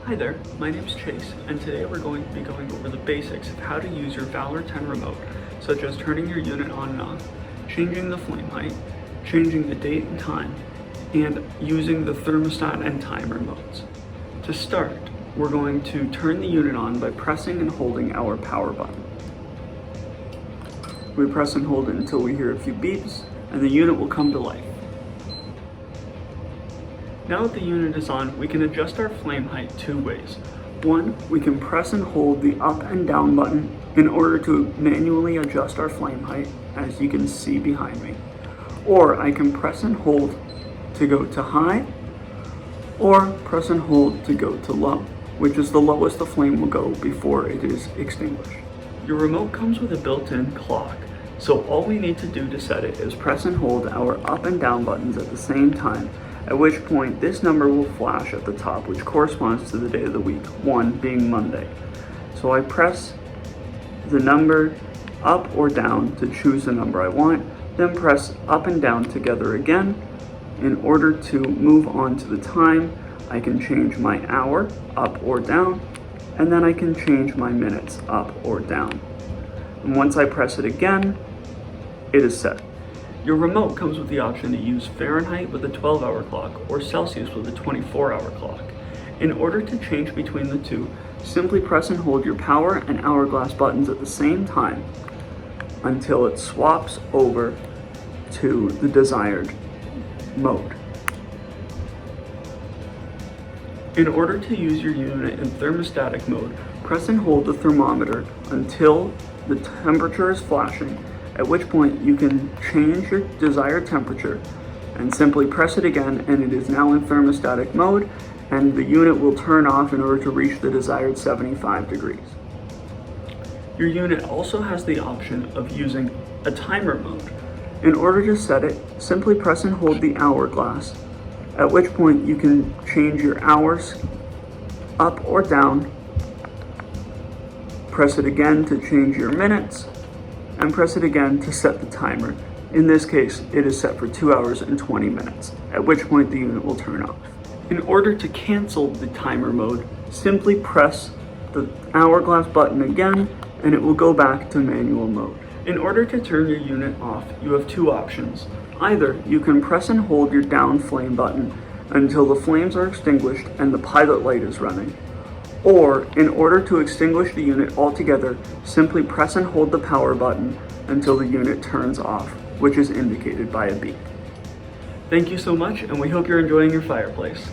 Hi there, my name's Chase, and today we're going to be going over the basics of how to use your Valor 10 remote, such as turning your unit on and off, changing the flame height, changing the date and time, and using the thermostat and timer modes. To start, we're going to turn the unit on by pressing and holding our power button. We press and hold it until we hear a few beeps, and the unit will come to life. Now that the unit is on, we can adjust our flame height two ways. One, we can press and hold the up and down button in order to manually adjust our flame height, as you can see behind me. Or I can press and hold to go to high, or press and hold to go to low, which is the lowest the flame will go before it is extinguished. Your remote comes with a built-in clock, so all we need to do to set it is press and hold our up and down buttons at the same time, at which point this number will flash at the top, which corresponds to the day of the week, 1 being Monday. So I press the number up or down to choose the number I want, then press up and down together again. In order to move on to the time, I can change my hour up or down, and then I can change my minutes up or down. And once I press it again, it is set. Your remote comes with the option to use Fahrenheit with a 12-hour clock or Celsius with a 24-hour clock. In order to change between the two, simply press and hold your power and hourglass buttons at the same time until it swaps over to the desired mode. In order to use your unit in thermostatic mode, press and hold the thermometer until the temperature is flashing, at which point you can change your desired temperature and simply press it again, and it is now in thermostatic mode, and the unit will turn off in order to reach the desired 75 degrees. Your unit also has the option of using a timer mode. In order to set it, simply press and hold the hourglass, at which point you can change your hours up or down, press it again to change your minutes, and press it again to set the timer. In this case, it is set for 2 hours and 20 minutes, at which point the unit will turn off. In order to cancel the timer mode, simply press the hourglass button again, and it will go back to manual mode. In order to turn your unit off, you have two options. Either you can press and hold your down flame button until the flames are extinguished and the pilot light is running. Or, in order to extinguish the unit altogether, simply press and hold the power button until the unit turns off, which is indicated by a beep. Thank you so much, and we hope you're enjoying your fireplace.